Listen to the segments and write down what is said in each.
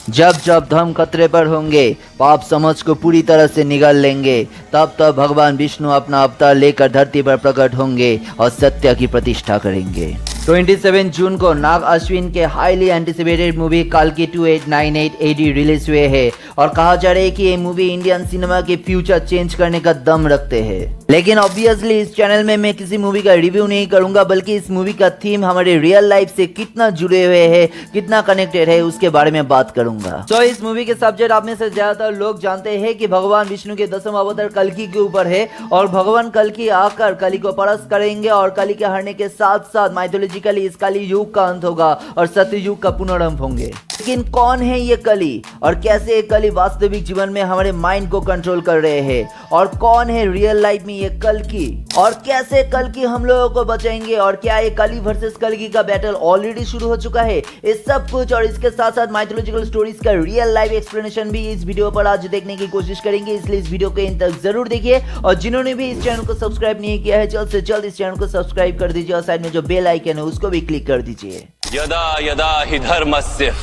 जब जब धर्म खतरे पर होंगे, पाप समाज को पूरी तरह से निगल लेंगे, तब तब भगवान विष्णु अपना अवतार लेकर धरती पर प्रकट होंगे और सत्य की प्रतिष्ठा करेंगे। 27 जून को नाग अश्विन के हाईली एंटिसिपेटेड मूवी कल्कि 2898 AD रिलीज हुए हैं और कहा जा रहा है कि ये मूवी इंडियन सिनेमा के फ्यूचर चेंज करने का दम रखते हैं। लेकिन ऑब्वियसली इस चैनल में मैं किसी मूवी का रिव्यू नहीं करूंगा, बल्कि इस मूवी का थीम हमारे रियल लाइफ से कितना जुड़े हुए है, कितना कनेक्टेड है, उसके बारे में बात करूंगा। तो इस मूवी के सब्जेक्ट आप में से ज्यादातर लोग जानते हैं कि भगवान विष्णु के 10वां अवतार कल्कि के ऊपर है और भगवान कल्कि आकर कली को परास्त करेंगे और कली के हारने के साथ साथ माइथोलॉजिकली इस कली युग का अंत होगा और सत्य युग का पुनरारंभ होंगे। लेकिन कौन है ये कली और कैसे ये कली वास्तविक जीवन में हमारे माइंड को कंट्रोल कर रहे हैं और कौन है रियल लाइफ में ये कल्कि और कैसे कल्कि हम लोगों को बचाएंगे और क्या ये कली वर्सेस कल्कि का बैटल ऑलरेडी शुरू हो चुका है। इस सब कुछ और इसके साथ साथ माइथोलॉजिकल स्टोरीज का रियल लाइफ एक्सप्लेनेशन भी इस वीडियो पर आज देखने की कोशिश करेंगे, इसलिए इस वीडियो को इन तक जरूर देखिए और जिन्होंने भी इस चैनल को सब्सक्राइब नहीं किया है जल्द से जल्द इस चैनल को सब्सक्राइब कर दीजिए और साइड में जो बेल आइकन है उसको भी क्लिक कर दीजिए। यदा यदा हि धर्मस्य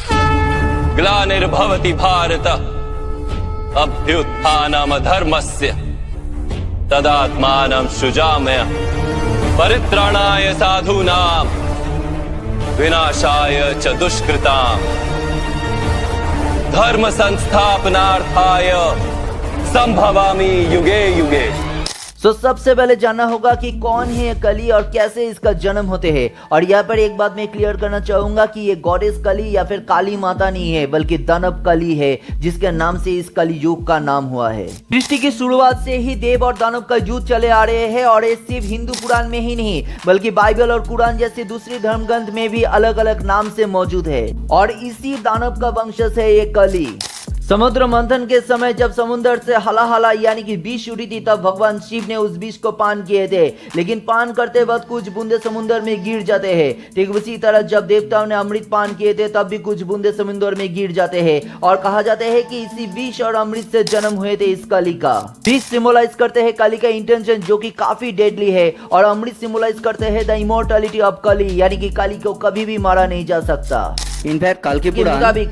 ग्लानिर्भवति भारत अभ्युत्थानम् अधर्मस्य तदात्मानं सृजाम्यहम् परित्राणाय साधूनां विनाशाय च दुष्कृताम् धर्म संस्थापनार्थाय संभवामि युगे युगे। तो सबसे पहले जानना होगा कि कौन है ये कली और कैसे इसका जन्म होते हैं। और यहाँ पर एक बात मैं क्लियर करना चाहूंगा कि ये गॉडेस कली या फिर काली माता नहीं है, बल्कि दानव कली है, जिसके नाम से इस कली युग का नाम हुआ है। सृष्टि की शुरुआत से ही देव और दानव का युद्ध चले आ रहे हैं और ये सिर्फ हिंदू पुराण में ही नहीं बल्कि बाइबल और कुरान जैसी दूसरी धर्म ग्रंथ में भी अलग अलग नाम से मौजूद है और इसी दानव का वंशज है ये कली। समुद्र मंथन के समय जब समुद्र से हलाहला यानी कि विष उठी थी, तब भगवान शिव ने उस विष को पान किए थे, लेकिन पान करते वक्त कुछ बूंदे समुद्र में गिर जाते हैं। ठीक उसी तरह जब देवताओं ने अमृत पान किए थे तब भी कुछ बूंदे समुद्र में गिर जाते हैं और कहा जाता है कि इसी विष और अमृत से जन्म हुए थे इस कली का। विष सिंबलाइज करते हैं कली का इंटेंशन जो कि काफी डेडली है और अमृत सिंबलाइज करते हैं द इमोर्टैलिटी ऑफ कली यानी कि कली को कभी भी मारा नहीं जा सकता। इनफैक्ट कल्कि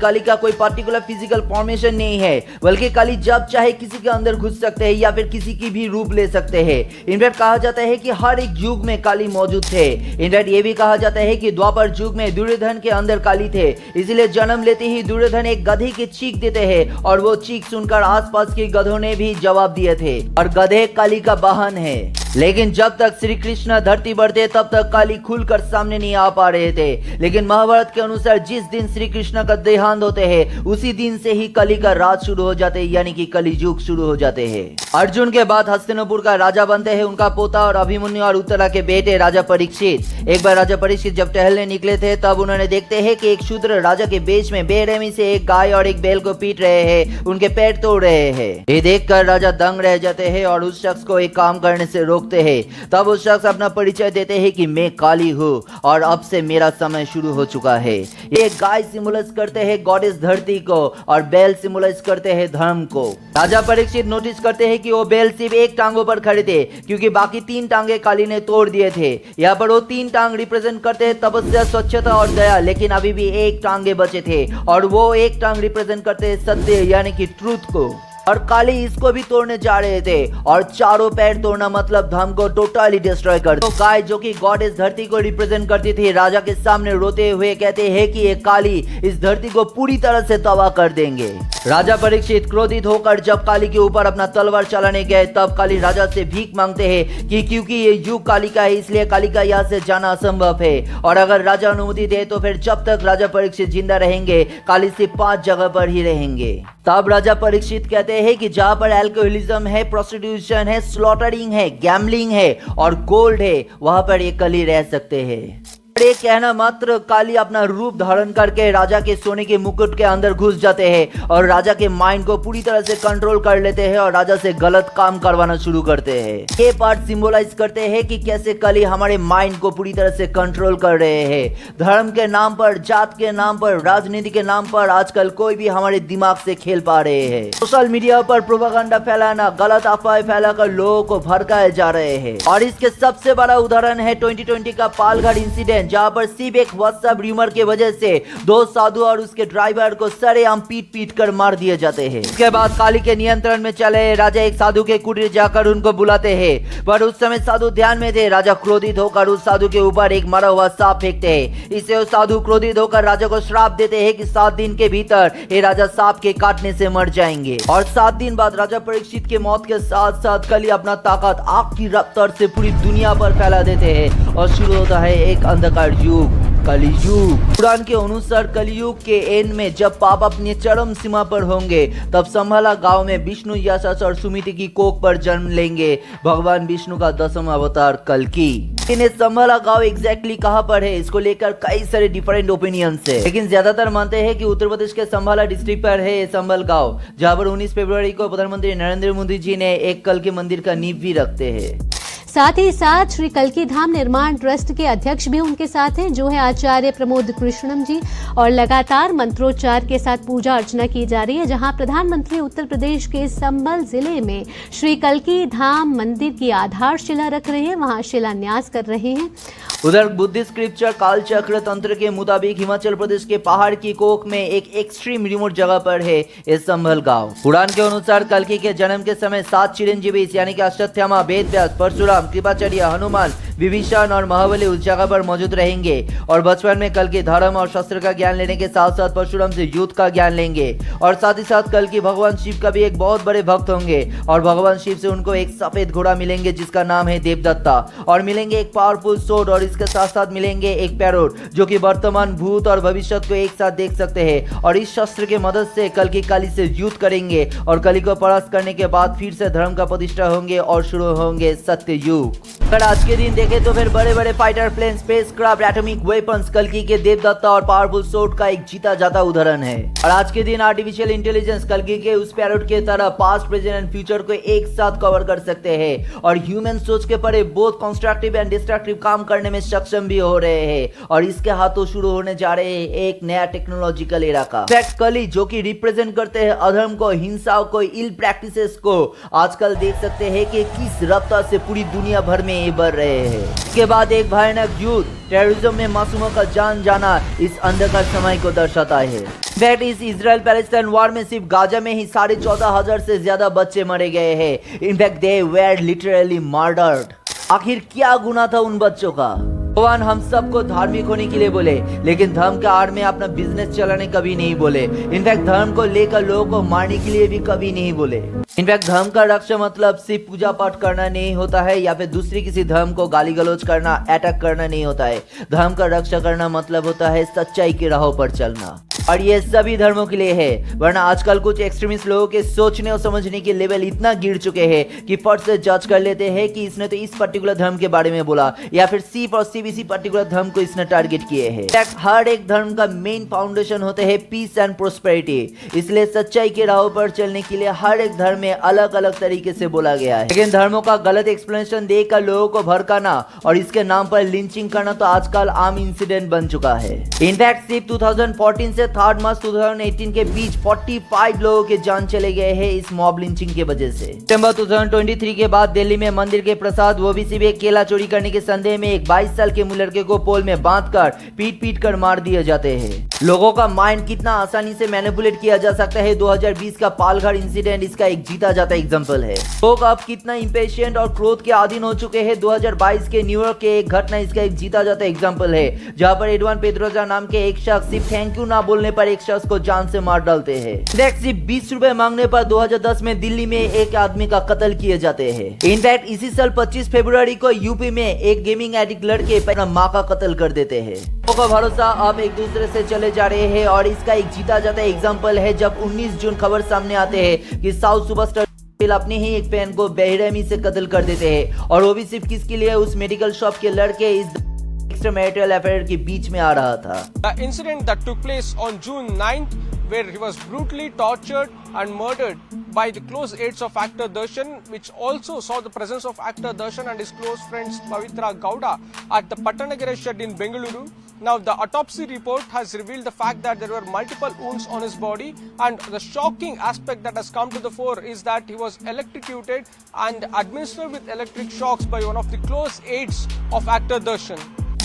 कली का कोई पर्टिकुलर फिजिकल फॉर्मेशन नहीं है, बल्कि कली जब चाहे किसी के अंदर घुस सकते हैं या फिर किसी की भी रूप ले सकते हैं। इनफैक्ट कहा जाता है कि हर एक युग में काली मौजूद थे। इनफैक्ट ये भी कहा जाता है कि द्वापर युग में दुर्योधन के अंदर काली थे, इसलिए जन्म लेते ही दुर्योधन एक गधे की चीख देते हैं और वो चीख सुनकर आसपास के गधों ने भी जवाब दिए थे और गधे काली का वाहन है। लेकिन जब तक श्री कृष्ण धरती पर थे तब तक काली खुलकर सामने नहीं आ पा रहे थे, लेकिन महाभारत के अनुसार जिस दिन श्री कृष्ण का देहांत होते हैं उसी दिन से ही कली का राज शुरू हो जाते हैं यानी कि कली युग शुरू हो जाते हैं। अर्जुन के बाद हस्तिनापुर का राजा बनते हैं उनका पोता और अभिमन्यु और उत्तरा के बेटे राजा परीक्षित। एक बार राजा परीक्षित जब टहलने निकले थे तब उन्होंने देखते हैं कि एक शूद्र राजा के बीच में बेरहमी से एक गाय और एक बैल को पीट रहे हैं, उनके पैर तोड़ रहे हैं। ये देखकर राजा दंग रह जाते हैं और उस शख्स को एक काम करने से रोकते हैं। तब उस शख्स अपना परिचय देते हैं कि मैं काली हूँ और अब से मेरा समय शुरू हो चुका है। ये गाय सिंबलाइज करते हैं गॉडेस धरती को और बैल सिंबलाइज करते हैं धर्म को। राजा परीक्षित नोटिस करते हैं कि वो बैल सिर्फ एक टांगों पर खड़े थे क्योंकि बाकी 3 टांगे काली ने तोड़ दिए थे। यहाँ पर वो 3 टांग रिप्रेजेंट करते हैं तपस्या, स्वच्छता और दया, लेकिन अभी भी एक टांगे बचे थे और वो एक टांग रिप्रेजेंट करते हैं सत्य यानी कि ट्रूथ को। और काली इसको भी तोड़ने जा रहे थे और चारों पैर तोड़ना मतलब धर्म को टोटली डिस्ट्रॉय कर। तो गाय जो कि गॉडेस धरती को रिप्रेजेंट करती थी राजा के सामने रोते हुए कहते हैं कि ये काली इस धरती को पूरी तरह से तबाह कर देंगे। राजा परीक्षित क्रोधित होकर जब काली के ऊपर अपना तलवार चलाने गए तब काली राजा से भीख मांगते हैं कि क्योंकि ये युग काली का है इसलिए काली का यहाँ से जाना असंभव है और अगर राजा अनुमति दे तो फिर जब तक राजा परीक्षित जिंदा रहेंगे काली सिर्फ 5 जगह पर ही रहेंगे। तब राजा परीक्षित कहते हैं कि जहाँ पर अल्कोहलिज्म है, प्रोस्टिट्यूशन है, स्लॉटरिंग है, गैम्बलिंग है और गोल्ड है, वहां पर ये कली रह सकते हैं। एक कहना मात्र काली अपना रूप धारण करके राजा के सोने के मुकुट के अंदर घुस जाते हैं और राजा के माइंड को पूरी तरह से कंट्रोल कर लेते हैं और राजा से गलत काम करवाना शुरू करते हैं। ये पार्ट सिंबलाइज करते हैं कि कैसे कली हमारे माइंड को पूरी तरह से कंट्रोल कर रहे हैं। धर्म के नाम पर, जात के नाम पर, राजनीति के नाम पर आजकल कोई भी हमारे दिमाग से खेल पा रहे हैं। सोशल मीडिया पर प्रोपेगेंडा फैलाना, गलत अफवाहें फैलाकर लोगों को भड़काए जा रहे हैं और इसके सबसे बड़ा उदाहरण है 2020 का पालघर इंसिडेंट, जहां पर सिर्फ एक व्हाट्सएप रूमर के वजह से दो साधु और उसके ड्राइवर को सरेआम पीट कर मार दिए जाते हैं। इसके बाद काली के नियंत्रण में चले राजा एक साधु के कुटीर जाकर उनको बुलाते हैं, पर उस समय साधु ध्यान में थे। राजा क्रोधित होकर उस साधु के ऊपर एक मरा हुआ सांप फेंकते हैं। इससे उस साधु क्रोधित होकर राजा को श्राप देते हैं कि 7 दिन के भीतर ये राजा सांप के काटने से मर जाएंगे। और 7 दिन बाद राजा परीक्षित के मौत के साथ साथ कली अपना ताकत आग की रफ्तार से पूरी दुनिया पर फैला देते हैं और शुरू होता है एक अंधकार युग, कलियुग। पुराण के अनुसार कलियुग के एंड में जब पाप अपनी चरम सीमा पर होंगे तब संभाला गांव में विष्णु, यशस और सुमिति की कोख पर जन्म लेंगे भगवान विष्णु का 10वां अवतार कल्कि। इन्हें संभाला गांव एग्जैक्टली कहां पर है, इसको लेकर कई सारे डिफरेंट ओपिनियंस है, लेकिन ज्यादातर मानते हैं कि उत्तर प्रदेश के संभाला डिस्ट्रिक्ट पर है संभल गांव, जहां पर 19 फरवरी को प्रधानमंत्री नरेंद्र मोदी जी ने एक कल्कि मंदिर का नींव भी रखते हैं। साथ ही साथ श्री कल्कि धाम निर्माण ट्रस्ट के अध्यक्ष भी उनके साथ हैं, जो है आचार्य प्रमोद कृष्णम जी। और लगातार मंत्रोच्चार के साथ पूजा अर्चना की जा रही है, जहां प्रधानमंत्री उत्तर प्रदेश के संभल जिले में श्री कल्कि धाम मंदिर की आधारशिला रख रहे हैं, वहां शिलान्यास कर रहे हैं। उधर बुद्धिस्ट स्क्रिप्चर कालचक्र तंत्र के मुताबिक हिमाचल प्रदेश के पहाड़ की कोख में एक एक्सट्रीम रिमोट जगह पर है ये संभल गांव। पुराण के अनुसार कल्कि के जन्म के समय 7 चिरंजीवी यानी कि अश्वत्थामा, वेदव्यास, परशुराम, कृपाचार्य, हनुमान, विभीषण और महाबली उस जगह पर मौजूद रहेंगे। और बचपन में कल्कि धर्म और शस्त्र का ज्ञान लेने के साथ साथ परशुराम से युद्ध का ज्ञान लेंगे। और साथ ही साथ कल्कि भगवान शिव का भी एक बहुत बड़े भक्त होंगे और भगवान शिव से उनको एक सफेद घोड़ा मिलेंगे जिसका नाम है देवदत्ता, और मिलेंगे एक पावरफुल सोर्ड, और इसके साथ साथ मिलेंगे एक पैरोट जो कि वर्तमान, भूत और भविष्य को एक साथ देख सकते हैं। और इस शस्त्र के मदद से कल्कि काली से युद्ध करेंगे और कली को परास्त करने के बाद फिर से धर्म का प्रतिष्ठा होंगे और शुरू होंगे सत्य युग। अगर आज के दिन देखें तो फिर बड़े बड़े fighter plane, spacecraft, atomic weapons कल्कि के देवदत्ता और पावरफुल सोर्ड का एक जीता जाता उदाहरण है। और आज के दिन आर्टिफिशियल इंटेलिजेंस कल्कि के उस पैरोट के तरह पास्ट, प्रेजेंट एंड फ्यूचर को एक साथ कवर कर सकते हैं और ह्यूमन सोच के परे बोथ कंस्ट्रक्टिव एंड डिस्ट्रक्टिव काम करने में सक्षम भी हो रहे हैं। और इसके हाथों शुरू होने जा रहे हैं एक नया टेक्नोलॉजिकल एरा का। फैक्ट कली जो कि रिप्रेजेंट करते हैं अधर्म को, हिंसा को, इल प्रैक्टिसेस को, आजकल देख सकते हैं कि किस रफ्तार से पूरी दुनिया भर में ये बढ़ रहे हैं। इसके बाद एक भयानक युद्ध, टेररिज्म में मासूमों का जान जाना इस अंधकार समय को दर्शाता है। फैक्ट इस इजराइल पैलेस्टाइन वॉर में सिर्फ गाजा में ही 14,500 से ज्यादा बच्चे मारे गए हैं। In fact they were literally murdered. आखिर क्या गुनाह था उन बच्चों का? भगवान हम सबको धार्मिक होने के लिए बोले, लेकिन धर्म के आड़ में अपना बिजनेस चलाने कभी नहीं बोले। इनफैक्ट धर्म को लेकर लोगों को मारने के लिए भी कभी नहीं बोले। इनफैक्ट धर्म का रक्षा मतलब सिर्फ पूजा पाठ करना नहीं होता है या फिर दूसरी किसी धर्म को गाली गलौज करना, अटैक करना नहीं होता है। धर्म का रक्षा करना मतलब होता है सच्चाई की राहों पर चलना, और ये सभी धर्मों के लिए है। वरना आजकल कुछ एक्सट्रीमिस्ट लोगों के सोचने और समझने के लेवल इतना गिर चुके हैं कि फट से जज कर लेते हैं कि इसने तो इस पर्टिकुलर धर्म के बारे में बोला, या फिर सिर्फ और सिर्फ इसी पर्टिकुलर धर्म को इसने टारगेट किए हैं। हर एक धर्म का मेन फाउंडेशन होते हैं पीस एंड प्रोस्पेरिटी, इसलिए सच्चाई के राहों पर चलने के लिए हर एक धर्म में अलग अलग तरीके से बोला गया है। लेकिन धर्मों का गलत एक्सप्लेनेशन देकर लोगों को भड़काना और इसके नाम पर लिंचिंग करना तो आजकल आम इंसिडेंट बन चुका है। इनफैक्ट सिर्फ 2014 से 3 मार्च 2018 के बीच 45 लोगों के जान चले गए हैं इस मॉब लिंचिंग के वजह से। सितंबर 2023 के बाद दिल्ली में मंदिर के प्रसाद, वो भी सिर्फ एक केला चोरी करने के संदेह में एक 22 साल के लड़के को पोल में बांधकर पीट कर मार दिए जाते हैं। लोगों का माइंड कितना आसानी से मैनिपुलेट किया जा सकता है, 2020 का पालघर इंसिडेंट इसका एक जीता जाता एग्जांपल है। लोग अब कितना इंपेशेंट और क्रोध के अधीन हो चुके हैं, 2022 के न्यूयॉर्क के एक घटना इसका एक जीता जाता एग्जांपल है, जहां पर एडवान पेड्रोजा नाम के एक शख्स सिर्फ थैंक यू ना बोलने पर एक शख्स को जान से मार डालते हैं। सिर्फ 20 रुपए मांगने पर 2010 में दिल्ली में एक आदमी का कत्ल किए जाते हैं। इनफैक्ट इसी साल 25 फरवरी को यूपी में एक गेमिंग एडिक्ट लड़के अपना माँ का कत्ल कर देते हैं। लोगों का भरोसा अब एक दूसरे से चले जा रहे हैं और इसका एक जीता जाता एग्जांपल है जब 19 जून खबर सामने आते हैं कि साउथ सुपरस्टार अपने ही एक फैन को बेरहमी से कत्ल कर देते हैं, और वो भी सिर्फ किसके लिए, उस मेडिकल शॉप के लड़के इस एक्स्ट्रामैरिटल अफेयर के बीच में आ रहा था। The incident that took place on June 9th, where he was brutally tortured and murdered by the close aides of actor Darshan, which also saw the presence of actor Darshan and his close friends Pavitra Gowda at the Pattanagere shed in Bengaluru. Now, the autopsy report has revealed the fact that there were multiple wounds on his body, and the shocking aspect that has come to the fore is that he was electrocuted and administered with electric shocks by one of the close aides of actor Darshan.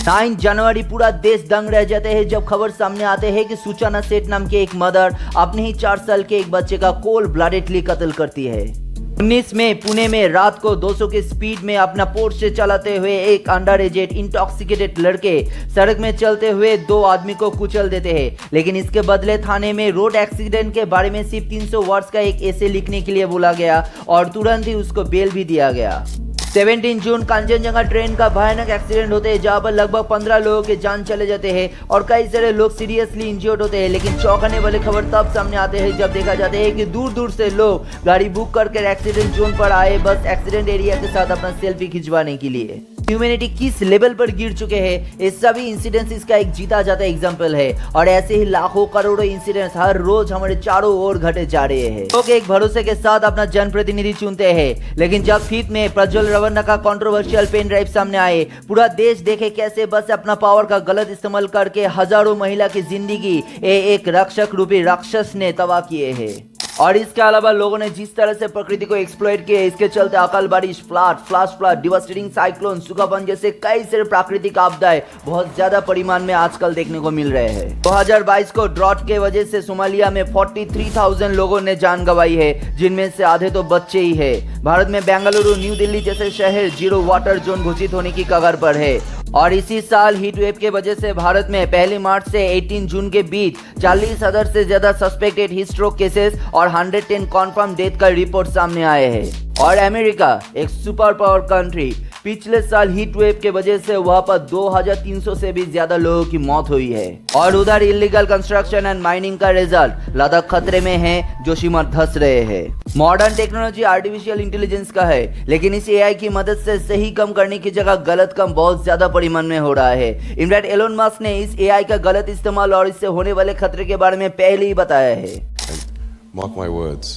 9 जनवरी पूरा देश दंग रह जाते हैं जब खबर सामने आते हैं कि सूचना सेठ नाम के एक मदर अपने ही 4 साल के एक बच्चे का कोल्ड ब्लडेडली कत्ल करती है। 19 मई पुणे में रात को 200 के स्पीड में अपना पोर्श से चलाते हुए एक अंडर एजेड इंटॉक्सिकेटेड लड़के सड़क में चलते हुए 2 आदमी को कुचल देते हैं, लेकिन इसके बदले थाने में रोड एक्सीडेंट के बारे में सिर्फ 300 वर्ड्स का एक एसे लिखने के लिए बोला गया और तुरंत ही उसको बेल भी दिया गया। 17 जून कांचनजंगा ट्रेन का भयानक एक्सीडेंट होते हैं जहां पर लगभग 15 लोगों के जान चले जाते हैं और कई सारे लोग सीरियसली इंजर्ड होते हैं। लेकिन चौंकाने वाली खबर तब सामने आते हैं जब देखा जाता है कि दूर दूर से लोग गाड़ी बुक करके एक्सीडेंट जोन पर आए बस एक्सीडेंट एरिया के साथ अपना सेल्फी खिंचवाने के लिए। ह्यूमैनिटी किस लेवल पर गिर चुके हैं ये सभी इंसिडेंट्स इसका एक जीता जाता एग्जांपल है और ऐसे ही लाखों करोड़ों इंसिडेंट्स हर रोज हमारे चारों ओर घटे जा रहे हैं। लोग एक भरोसे के साथ अपना जनप्रतिनिधि चुनते हैं, लेकिन जब फीत में प्रज्वल रवन्ना का कंट्रोवर्शियल पेन ड्राइव सामने आए, पूरा देश देखे कैसे बस अपना पावर का गलत इस्तेमाल करके हजारों महिला की जिंदगी एक रक्षक रूपी राक्षस ने तबाह किए हैं। और इसके अलावा लोगों ने जिस तरह से प्रकृति को एक्सप्लॉइट किया, इसके चलते अकाल बारिश, फ्लैश फ्लड, डिवास्टेटिंग साइक्लोन, सूखापन जैसे कई सारे प्राकृतिक आपदाएं बहुत ज्यादा परिमाण में आजकल देखने को मिल रहे हैं। 2022 को ड्रॉट के वजह से सोमालिया में 43,000 लोगों ने जान गंवाई है, जिनमें से आधे तो बच्चे ही है। भारत में बेंगलुरु, न्यू दिल्ली जैसे शहर 0 वाटर जोन घोषित होने की कगार पर है और इसी साल हीट वेव के वजह से भारत में 1 मार्च से 18 जून के बीच 40,000 से ज्यादा सस्पेक्टेड हीट स्ट्रोक केसेस और 110 कॉन्फर्म डेथ का रिपोर्ट सामने आए हैं। और अमेरिका, एक सुपर पावर कंट्री, पिछले साल हीट वेव के वजह से वहां पर 2300 से भी ज्यादा लोगों की मौत हुई है। और उधर इलीगल कंस्ट्रक्शन एंड माइनिंग का रिजल्ट लद्दाख खतरे में है, जोशीमठ धंस रहे हैं। मॉडर्न टेक्नोलॉजी आर्टिफिशियल इंटेलिजेंस का है, लेकिन इस एआई की मदद से सही कम करने की जगह गलत कम बहुत ज्यादा परिमाण में हो रहा है। इनफैक्ट एलोन मस्क ने इस एआई का गलत इस्तेमाल और इससे होने वाले खतरे के बारे में पहले ही बताया है। Mark my words,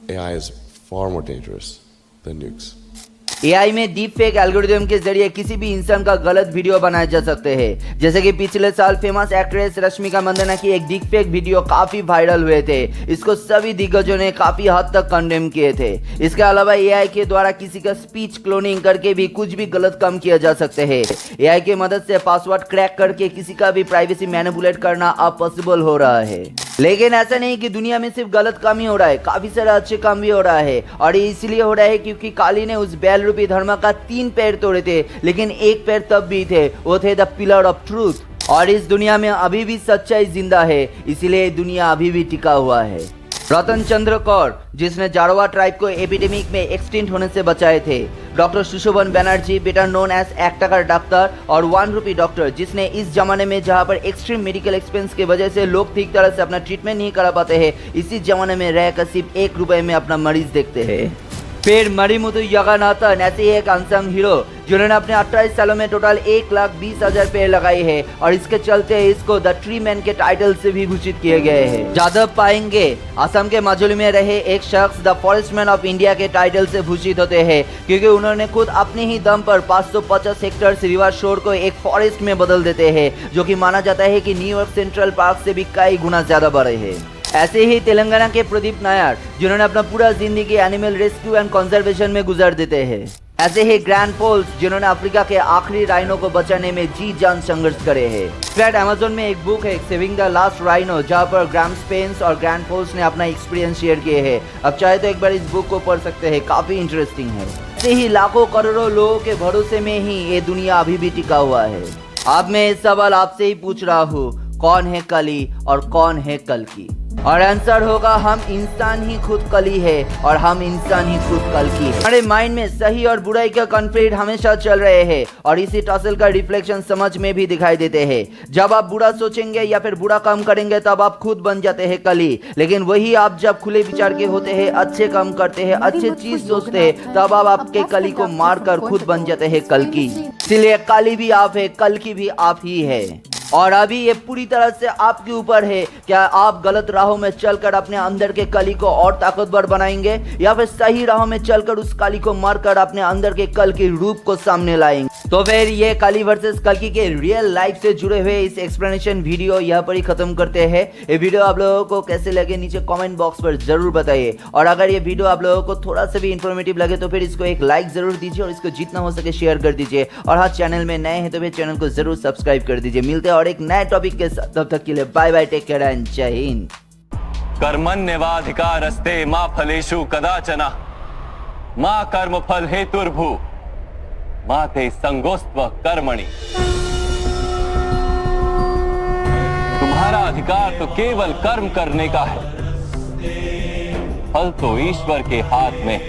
AI is far more dangerous than nukes. AI में डीप फेक एल्गोरिथम के जरिए किसी भी इंसान का गलत वीडियो बनाए जा सकते हैं, जैसे कि पिछले साल फेमस एक्ट्रेस रश्मिका मंदाना की एक डीप फेक वीडियो काफी वायरल हुए थे। इसको सभी दिग्गजों ने काफी हद तक कंडेम किए थे। इसके अलावा एआई के द्वारा किसी का स्पीच क्लोनिंग करके भी कुछ भी गलत काम किया जा सकते हैं। एआई की मदद से पासवर्ड क्रैक करके किसी का भी प्राइवेसी मैनिपुलेट करना अब पॉसिबल हो रहा है। लेकिन ऐसा नहीं कि दुनिया में सिर्फ गलत काम ही हो रहा है, काफी सारा अच्छे काम भी हो रहा है और ये इसलिए हो रहा है क्योंकि काली ने उस बैल रूपी धर्म का 3 पैर तोड़े थे, लेकिन एक पैर तब भी थे, वो थे द पिलर ऑफ ट्रूथ। और इस दुनिया में अभी भी सच्चाई जिंदा है, इसीलिए दुनिया अभी भी टिका हुआ है। रतन चंद्र कौर, जिसने जारवा ट्राइब को एपिडेमिक में एक्सटिंक्ट होने से बचाए थे। डॉक्टर सुशोभन बनर्जी, बेटर नोन एज 1 टका डॉक्टर और 1 रुपी डॉक्टर, जिसने इस जमाने में जहां पर एक्सट्रीम मेडिकल एक्सपेंस की वजह से लोग ठीक तरह से अपना ट्रीटमेंट नहीं करा पाते हैं, इसी जमाने में रहकर सिर्फ 1 रुपए में अपना मरीज देखते हैं। फिर मरिमुथु जगन्नाथन, ऐसे ही एक अनसंग हीरो जिन्होंने अपने 28 सालों में टोटल 1,20,000 पेड़ लगाए हैं और इसके चलते इसको द ट्री मैन के टाइटल से भी घोषित किए गए हैं। जादव पाएंगे असम के माजुली में रहे एक शख्स the forest man of India के टाइटल से भूषित होते हैं, क्योंकि उन्होंने खुद अपने ही दम पर 550 हेक्टेयर रिवर शोर को एक फॉरेस्ट में बदल देते हैं, जो कि माना जाता है कि न्यूयॉर्क सेंट्रल पार्क से भी कई गुना ज्यादा बड़े हैं। ऐसे ही तेलंगाना के प्रदीप नायर, जिन्होंने अपना पूरा जिंदगी एनिमल रेस्क्यू एंड कंजर्वेशन में गुजार देते हैं। ऐसे ही ग्रैंड फोल्स, जिन्होंने अफ्रीका के आखिरी राइनो को बचाने में जी जान संघर्ष करे हैं। फ्लैट अमेज़न में एक बुक है सेविंग द लास्ट राइनो, जहां पर ग्राम स्पेंस और ग्रैंड फोल्स ने अपना एक्सपीरियंस शेयर किए हैं। अब चाहे तो एक बार इस बुक को पढ़ सकते हैं, काफी इंटरेस्टिंग है। ऐसे ही लाखों करोड़ों लोगों के भरोसे में ही ये दुनिया अभी भी टिका हुआ है। अब मैं इस सवाल आपसे ही पूछ रहा हूँ, कौन है कली और कौन है कल की? और आंसर होगा, हम इंसान ही खुद कली है और हम इंसान ही खुद कल की है। हमारे माइंड में सही और बुराई का कॉन्फ्लिक्ट हमेशा चल रहे हैं और इसी टसल का रिफ्लेक्शन समझ में भी दिखाई देते हैं। जब आप बुरा सोचेंगे या फिर बुरा काम करेंगे तब आप खुद बन जाते हैं कली, लेकिन वही आप जब खुले विचार के होते हैं, अच्छे काम करते हैं, अच्छे चीज सोचते हैं, तब आप आपके कली को मार कर खुद बन जाते हैं कल की। इसलिए कली भी आप है, कल की भी आप ही है। और अभी ये पूरी तरह से आपके ऊपर है, क्या आप गलत राहों में चलकर अपने अंदर के कली को और ताकतवर बनाएंगे या फिर सही राहों में चलकर उस कली को मारकर अपने अंदर के कल के रूप को सामने लाएंगे। तो फिर ये काली वर्सेस कल्कि के रियल लाइफ से जुड़े हुए इस एक्सप्लेनेशन वीडियो यहाँ पर ही खत्म करते हैं। ये वीडियो आप लोगों को कैसे लगे नीचे कमेंट बॉक्स पर जरूर बताइए, और अगर ये वीडियो आप लोगों को थोड़ा सा भी इंफॉर्मेटिव लगे तो फिर इसको एक लाइक जरूर दीजिए और इसको जितना हो सके शेयर कर दीजिए। और हाँ, चैनल में नए हैं तो फिर चैनल को जरूर सब्सक्राइब कर दीजिए। मिलते हैं और एक नए टॉपिक के साथ, तब तक के लिए bye bye, take care and जय हिंद। कर्मण्येवाधिकारस्ते मा फलेषु कदाचन मा कर्मफल हेतुर्भु मा ते संगोस्त्व कर्मणि। तुम्हारा अधिकार तो केवल कर्म करने का है, फल तो ईश्वर के हाथ में।